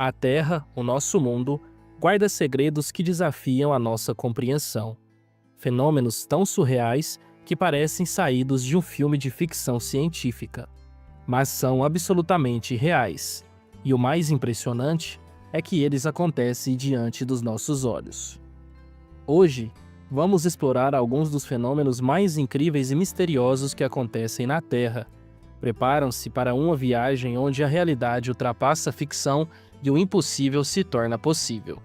A Terra, o nosso mundo, guarda segredos que desafiam a nossa compreensão. Fenômenos tão surreais que parecem saídos de um filme de ficção científica, mas são absolutamente reais. E o mais impressionante é que eles acontecem diante dos nossos olhos. Hoje, vamos explorar alguns dos fenômenos mais incríveis e misteriosos que acontecem na Terra. Preparam-se para uma viagem onde a realidade ultrapassa a ficção e o impossível se torna possível.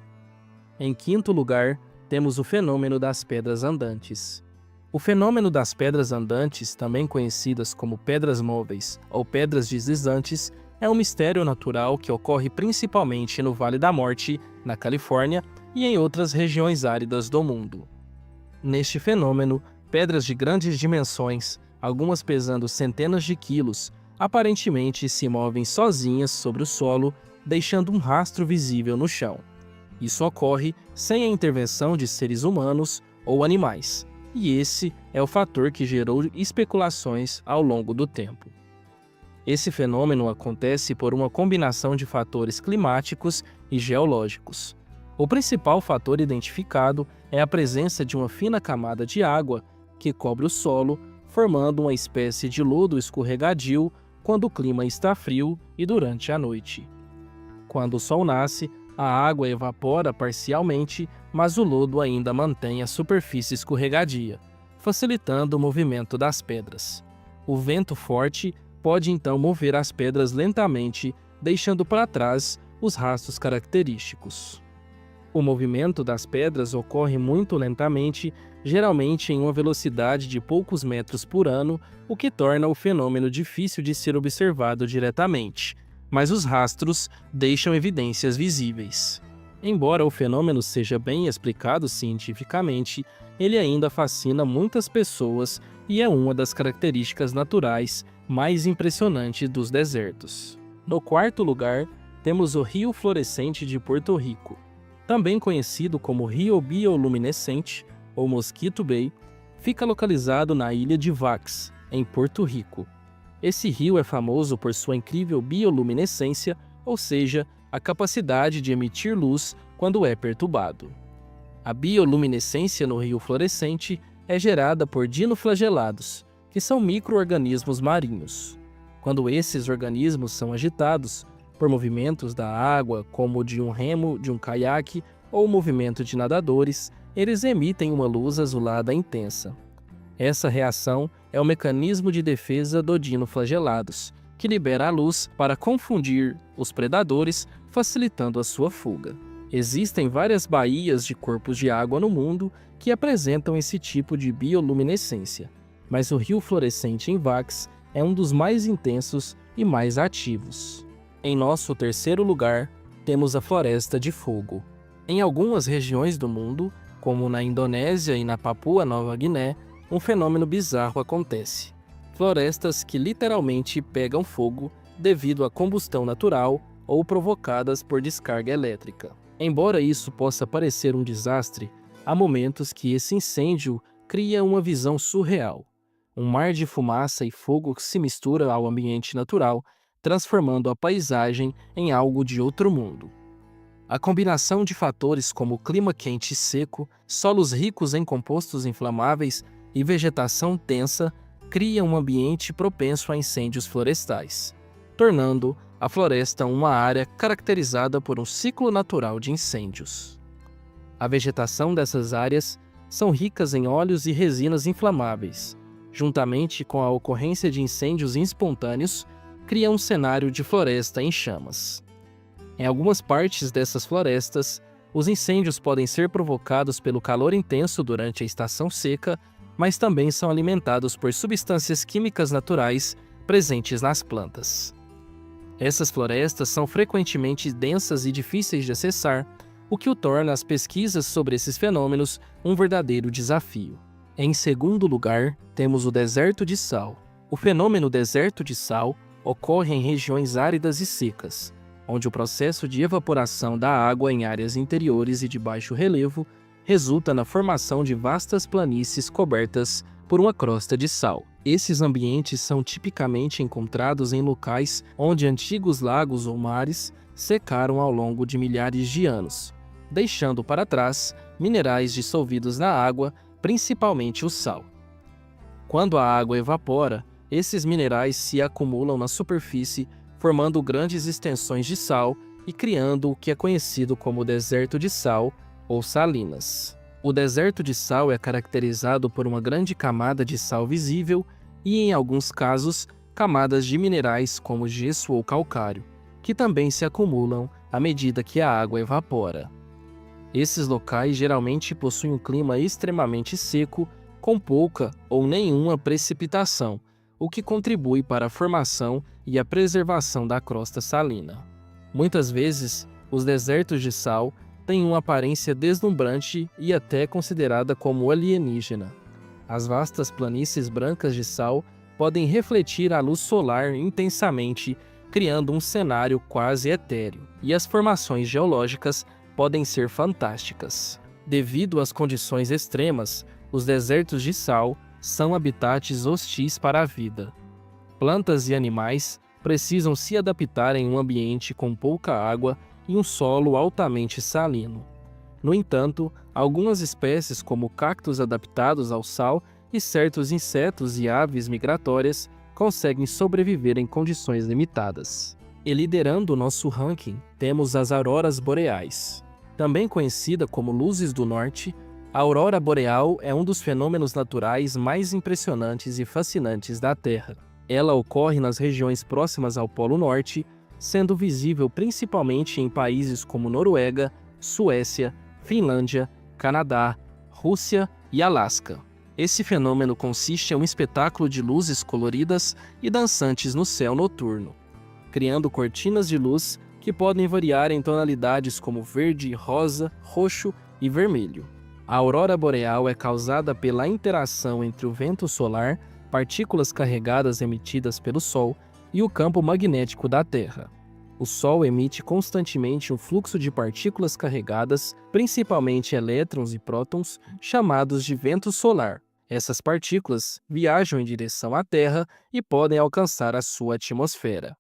Em quinto lugar, temos o fenômeno das pedras andantes. O fenômeno das pedras andantes, também conhecidas como pedras móveis ou pedras deslizantes, é um mistério natural que ocorre principalmente no Vale da Morte, na Califórnia, e em outras regiões áridas do mundo. Neste fenômeno, pedras de grandes dimensões, algumas pesando centenas de quilos, aparentemente se movem sozinhas sobre o solo, deixando um rastro visível no chão. Isso ocorre sem a intervenção de seres humanos ou animais, e esse é o fator que gerou especulações ao longo do tempo. Esse fenômeno acontece por uma combinação de fatores climáticos e geológicos. O principal fator identificado é a presença de uma fina camada de água que cobre o solo, formando uma espécie de lodo escorregadio quando o clima está frio e durante a noite. Quando o sol nasce, a água evapora parcialmente, mas o lodo ainda mantém a superfície escorregadia, facilitando o movimento das pedras. O vento forte pode então mover as pedras lentamente, deixando para trás os rastros característicos. O movimento das pedras ocorre muito lentamente, geralmente em uma velocidade de poucos metros por ano, o que torna o fenômeno difícil de ser observado diretamente, mas os rastros deixam evidências visíveis. Embora o fenômeno seja bem explicado cientificamente, ele ainda fascina muitas pessoas e é uma das características naturais mais impressionantes dos desertos. No quarto lugar, temos o Rio Florescente de Porto Rico. Também conhecido como Rio Bioluminescente ou Mosquito Bay, fica localizado na ilha de Vax, em Porto Rico. Esse rio é famoso por sua incrível bioluminescência, ou seja, a capacidade de emitir luz quando é perturbado. A bioluminescência no rio Florescente é gerada por dinoflagelados, que são micro-organismos marinhos. Quando esses organismos são agitados por movimentos da água, como o de um remo, de um caiaque ou o movimento de nadadores, eles emitem uma luz azulada intensa. Essa reação é o mecanismo de defesa do dinoflagelados, que libera a luz para confundir os predadores, facilitando a sua fuga. Existem várias baías de corpos de água no mundo que apresentam esse tipo de bioluminescência, mas o rio Florescente em Vax é um dos mais intensos e mais ativos. Em nosso terceiro lugar, temos a Floresta de Fogo. Em algumas regiões do mundo, como na Indonésia e na Papua Nova Guiné, um fenômeno bizarro acontece. Florestas que literalmente pegam fogo devido à combustão natural ou provocadas por descarga elétrica. Embora isso possa parecer um desastre, há momentos que esse incêndio cria uma visão surreal. Um mar de fumaça e fogo que se mistura ao ambiente natural, transformando a paisagem em algo de outro mundo. A combinação de fatores como clima quente e seco, solos ricos em compostos inflamáveis e vegetação densa cria um ambiente propenso a incêndios florestais, tornando a floresta uma área caracterizada por um ciclo natural de incêndios. A vegetação dessas áreas são ricas em óleos e resinas inflamáveis, juntamente com a ocorrência de incêndios espontâneos, cria um cenário de floresta em chamas. Em algumas partes dessas florestas, os incêndios podem ser provocados pelo calor intenso durante a estação seca, mas também são alimentados por substâncias químicas naturais presentes nas plantas. Essas florestas são frequentemente densas e difíceis de acessar, o que o torna as pesquisas sobre esses fenômenos um verdadeiro desafio. Em segundo lugar, temos o deserto de sal. O fenômeno deserto de sal ocorre em regiões áridas e secas, onde o processo de evaporação da água em áreas interiores e de baixo relevo resulta na formação de vastas planícies cobertas por uma crosta de sal. Esses ambientes são tipicamente encontrados em locais onde antigos lagos ou mares secaram ao longo de milhares de anos, deixando para trás minerais dissolvidos na água, principalmente o sal. Quando a água evapora, esses minerais se acumulam na superfície, formando grandes extensões de sal e criando o que é conhecido como deserto de sal ou salinas. O deserto de sal é caracterizado por uma grande camada de sal visível e, em alguns casos, camadas de minerais como gesso ou calcário, que também se acumulam à medida que a água evapora. Esses locais geralmente possuem um clima extremamente seco, com pouca ou nenhuma precipitação, o que contribui para a formação e a preservação da crosta salina. Muitas vezes, os desertos de sal têm uma aparência deslumbrante e até considerada como alienígena. As vastas planícies brancas de sal podem refletir a luz solar intensamente, criando um cenário quase etéreo, e as formações geológicas podem ser fantásticas. Devido às condições extremas, os desertos de sal são habitats hostis para a vida. Plantas e animais precisam se adaptar em um ambiente com pouca água e um solo altamente salino. No entanto, algumas espécies, como cactos adaptados ao sal e certos insetos e aves migratórias, conseguem sobreviver em condições limitadas. E liderando o nosso ranking, temos as auroras boreais. Também conhecida como luzes do norte, a aurora boreal é um dos fenômenos naturais mais impressionantes e fascinantes da Terra. Ela ocorre nas regiões próximas ao Polo Norte, sendo visível principalmente em países como Noruega, Suécia, Finlândia, Canadá, Rússia e Alasca. Esse fenômeno consiste em um espetáculo de luzes coloridas e dançantes no céu noturno, criando cortinas de luz que podem variar em tonalidades como verde, rosa, roxo e vermelho. A aurora boreal é causada pela interação entre o vento solar, partículas carregadas emitidas pelo Sol e o campo magnético da Terra. O Sol emite constantemente um fluxo de partículas carregadas, principalmente elétrons e prótons, chamados de vento solar. Essas partículas viajam em direção à Terra e podem alcançar a sua atmosfera.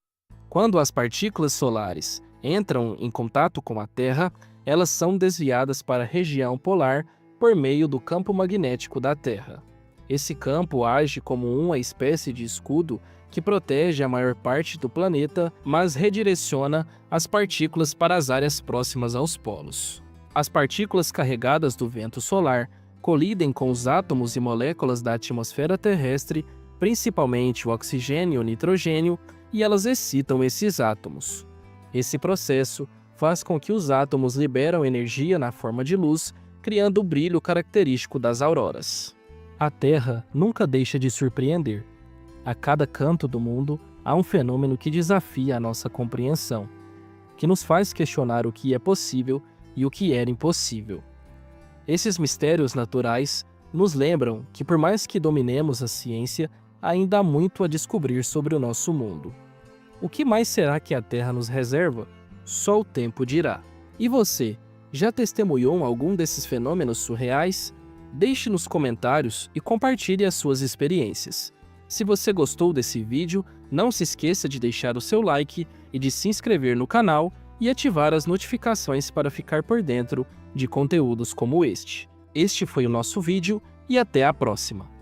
Quando as partículas solares entram em contato com a Terra, elas são desviadas para a região polar por meio do campo magnético da Terra. Esse campo age como uma espécie de escudo que protege a maior parte do planeta, mas redireciona as partículas para as áreas próximas aos polos. As partículas carregadas do vento solar colidem com os átomos e moléculas da atmosfera terrestre, principalmente o oxigênio e o nitrogênio, e elas excitam esses átomos. Esse processo faz com que os átomos liberam energia na forma de luz, criando o brilho característico das auroras. A Terra nunca deixa de surpreender. A cada canto do mundo há um fenômeno que desafia a nossa compreensão, que nos faz questionar o que é possível e o que era impossível. Esses mistérios naturais nos lembram que, por mais que dominemos a ciência, ainda há muito a descobrir sobre o nosso mundo. O que mais será que a Terra nos reserva? Só o tempo dirá. E você, já testemunhou algum desses fenômenos surreais? Deixe nos comentários e compartilhe as suas experiências. Se você gostou desse vídeo, não se esqueça de deixar o seu like e de se inscrever no canal e ativar as notificações para ficar por dentro de conteúdos como este. Este foi o nosso vídeo e até a próxima!